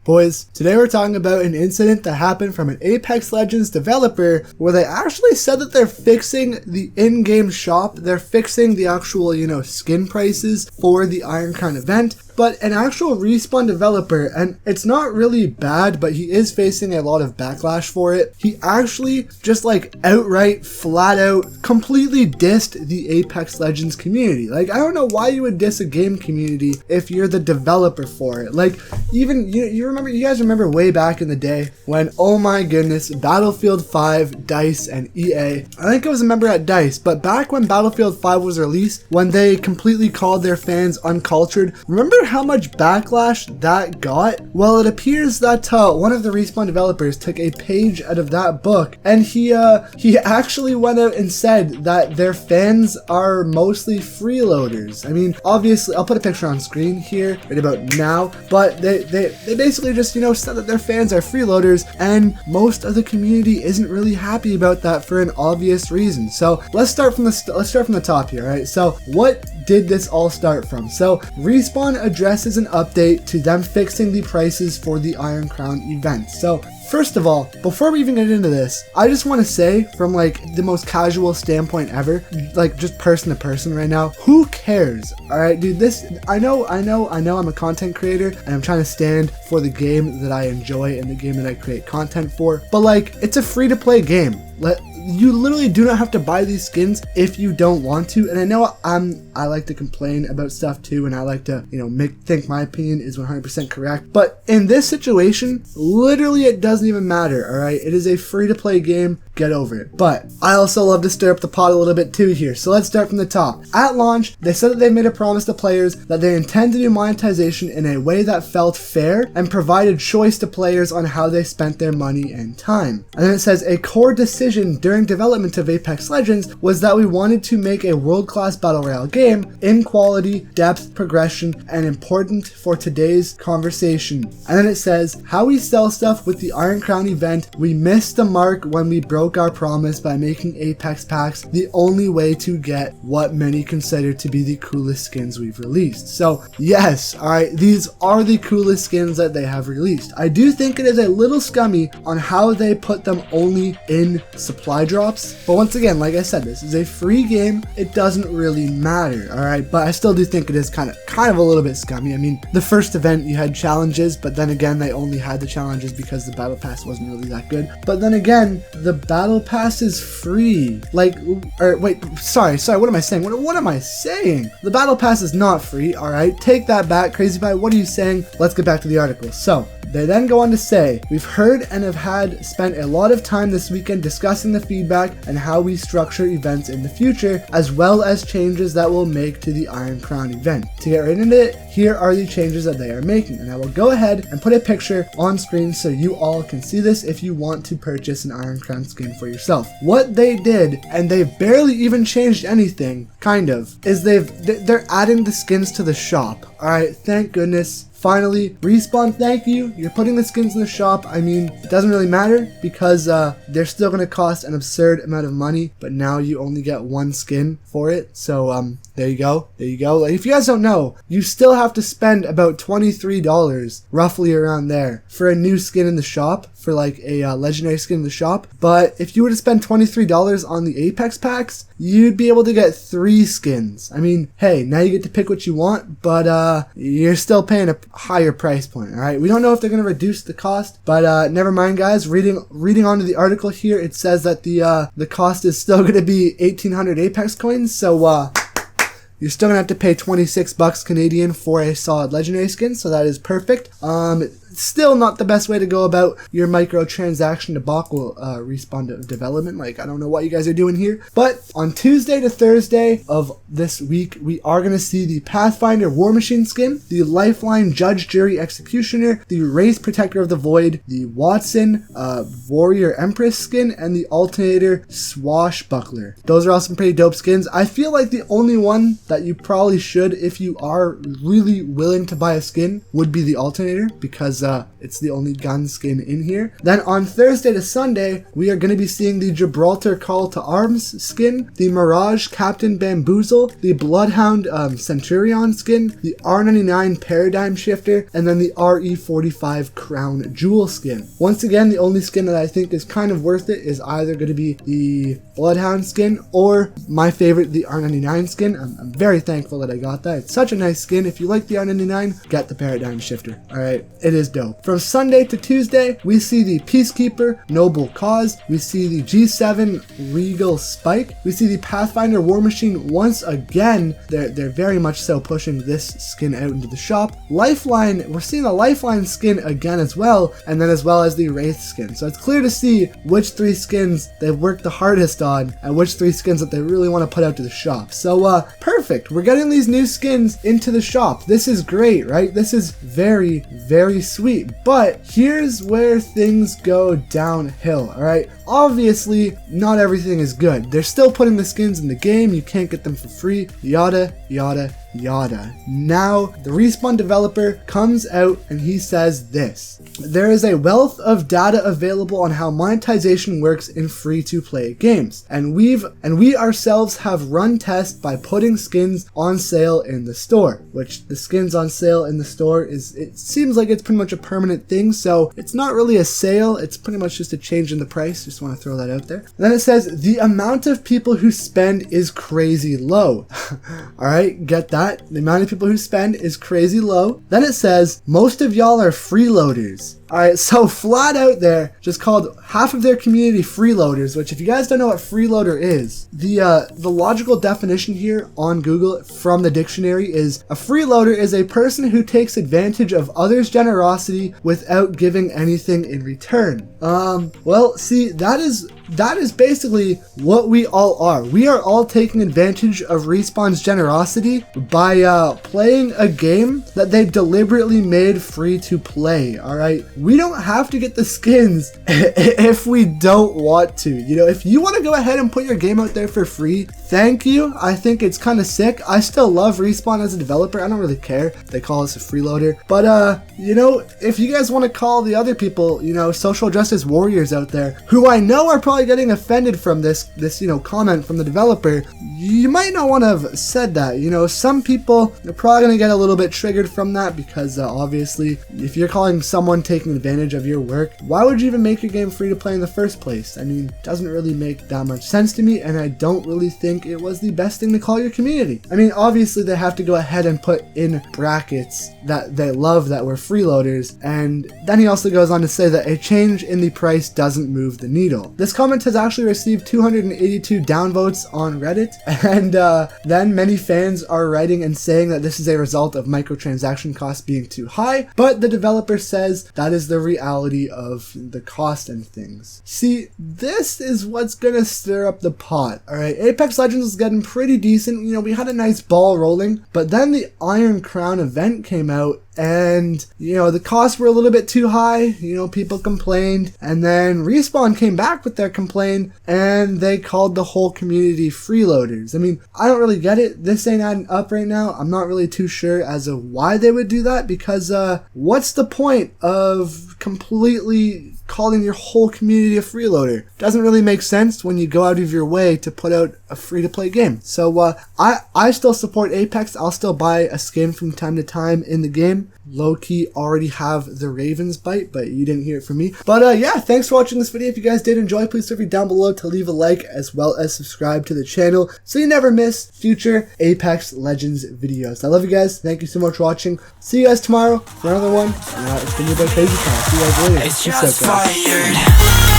Boys, today we're talking about an incident that happened from an Apex Legends developer where they actually said that they're fixing the in-game shop, they're fixing the actual, skin prices for the Iron Crown event, but an actual Respawn developer, and it's not really bad, but he is facing a lot of backlash for it. He actually just outright, flat out, completely dissed the Apex Legends community. I don't know why you would diss a game community if you're the developer for it. Even, you guys remember way back in the day when, oh my goodness, Battlefield 5, DICE, and EA, I think I was a member at DICE, but back when Battlefield 5 was released, when they completely called their fans uncultured, remember how much backlash that got? Well, it appears that one of the Respawn developers took a page out of that book, and he actually went out and said that their fans are mostly freeloaders. I mean, obviously, I'll put a picture on screen here right about now, but they basically just, said that their fans are freeloaders, and most of the community isn't really happy about that for an obvious reason. So let's start from the top here, right? So what did this all start from? So Respawn addresses an update to them fixing the prices for the Iron Crown event. So first of all, before we even get into this, I just want to say from the most casual standpoint ever, just person to person right now, who cares? All right, dude, I know I'm a content creator and I'm trying to stand for the game that I enjoy and the game that I create content for, but it's a free to play game. You literally do not have to buy these skins if you don't want to. And I know I like to complain about stuff too, and I like to, think my opinion is 100% correct. But in this situation, literally it doesn't even matter, alright? It is a free to play game. Get over it. But I also love to stir up the pot a little bit too here. So let's start from the top. At launch, they said that they made a promise to players that they intend to do monetization in a way that felt fair and provided choice to players on how they spent their money and time. And then it says a core decision during development of Apex Legends was that we wanted to make a world-class battle royale game in quality, depth, progression, and important for today's conversation. And then it says how we sell stuff with the Iron Crown event, we missed the mark when we broke our promise by making Apex packs the only way to get what many consider to be the coolest skins we've released. So yes, alright, these are the coolest skins that they have released. I do think it is a little scummy on how they put them only in supply drops, but once again, like I said, this is a free game. It doesn't really matter, alright, but I still do think it is kind of a little bit scummy. I mean, the first event you had challenges, but then again they only had the challenges because the battle pass wasn't really that good. But then again, the battle pass is free. Sorry, what am I saying? What am I saying? The battle pass is not free, alright? Take that back, Crazy Pie. What are you saying? Let's get back to the article. So they then go on to say, we've heard and have spent a lot of time this weekend discussing the feedback and how we structure events in the future, as well as changes that we'll make to the Iron Crown event. To get right into it, here are the changes that they are making, and I will go ahead and put a picture on screen so you all can see this if you want to purchase an Iron Crown skin for yourself. What they did, and they've barely even changed anything, kind of, is they're adding the skins to the shop. Alright, thank goodness. Finally, Respawn, thank you. You're putting the skins in the shop. I mean, it doesn't really matter because they're still going to cost an absurd amount of money, but now you only get one skin for it. So there you go. If you guys don't know, you still have to spend about $23, roughly around there, for a new skin in the shop, for a legendary skin in the shop. But if you were to spend $23 on the Apex packs, you'd be able to get 3 skins. I mean, hey, now you get to pick what you want, but you're still paying a higher price point. All right, we don't know if they're going to reduce the cost, but never mind, guys. Reading onto the article here, it says that the cost is still going to be 1,800 Apex coins. So you're still gonna have to pay 26 bucks Canadian for a solid legendary skin, so that is perfect. Still not the best way to go about your microtransaction debacle Respawn development. I don't know what you guys are doing here. But on Tuesday to Thursday of this week, we are going to see the Pathfinder War Machine skin, the Lifeline Judge Jury Executioner, the Race Protector of the Void, the Watson Warrior Empress skin, and the Alternator Swashbuckler. Those are all some pretty dope skins. I feel like the only one that you probably should, if you are really willing to buy a skin, would be the Alternator, because because it's the only gun skin in here. Then on Thursday to Sunday, we are going to be seeing the Gibraltar Call to Arms skin, the Mirage Captain Bamboozle, the Bloodhound Centurion skin, the R99 Paradigm Shifter, and then the RE45 Crown Jewel skin. Once again, the only skin that I think is kind of worth it is either going to be the Bloodhound skin or my favorite, the R99 skin. I'm very thankful that I got that. It's such a nice skin. If you like the R99, get the Paradigm Shifter. Alright, it is dope. From Sunday to Tuesday, we see the Peacekeeper Noble Cause. We see the G7 Regal Spike. We see the Pathfinder War Machine once again. They're very much so pushing this skin out into the shop. Lifeline, we're seeing the Lifeline skin again as well, and then as well as the Wraith skin. So it's clear to see which 3 skins they've worked the hardest on and which 3 skins that they really want to put out to the shop. So perfect. We're getting these new skins into the shop. This is great, right? This is very, very sweet. But here's where things go downhill, all right? Obviously, not everything is good. They're still putting the skins in the game. You can't get them for free. Yada, yada, yada. Now, the Respawn developer comes out and he says this: there is a wealth of data available on how monetization works in free-to-play games, and we ourselves have run tests by putting skins on sale in the store, which the skins on sale in the store is, it seems like it's pretty much a permanent thing, so it's not really a sale, it's pretty much just a change in the price. Just want to throw that out there. And then it says the amount of people who spend is crazy low. All right, get that? The amount of people who spend is crazy low. Then it says most of y'all are freeloaders. Alright, so flat out there, just called half of their community freeloaders, which if you guys don't know what freeloader is, the logical definition here on Google from the dictionary is a freeloader is a person who takes advantage of others' generosity without giving anything in return. Well, see, that is basically what we all are. We are all taking advantage of Respawn's generosity by playing a game that they deliberately made free to play, alright? We don't have to get the skins if we don't want to. You know, if you want to go ahead and put your game out there for free, thank you. I think it's kind of sick. I still love Respawn as a developer. I don't really care if they call us a freeloader. But, you know, if you guys want to call the other people, you know, social justice warriors out there, who I know are probably getting offended from this, you know, comment from the developer, you might not want to have said that. You know, some people are probably going to get a little bit triggered from that because obviously if you're calling someone taking advantage of your work, why would you even make your game free to play in the first place? I mean, it doesn't really make that much sense to me, and I don't really think it was the best thing to call your community. I mean, obviously they have to go ahead and put in brackets that they love that we're freeloaders, and then he also goes on to say that a change in the price doesn't move the needle. This comment has actually received 282 downvotes on Reddit, and then many fans are writing and saying that this is a result of microtransaction costs being too high, but the developer says that is the reality of the cost and things. See, this is what's gonna stir up the pot, alright? Apex Legends was getting pretty decent, you know, we had a nice ball rolling, but then the Iron Crown event came out and, you know, the costs were a little bit too high, you know, people complained, and then Respawn came back with their complaint, and they called the whole community freeloaders. I mean, I don't really get it. This ain't adding up right now. I'm not really too sure as of why they would do that, because what's the point of completely calling your whole community a freeloader? Doesn't really make sense when you go out of your way to put out a free-to-play game. So I still support Apex. I'll still buy a skin from time to time in the game. Low-key already have the Raven's Bite, but you didn't hear it from me. But yeah, thanks for watching this video. If you guys did enjoy, please feel free down below to leave a like as well as subscribe to the channel so you never miss future Apex Legends videos. I love you guys. Thank you so much for watching. See you guys tomorrow for another one. It's been your boy Crazy Kyle. See you guys later. Peace out, guys.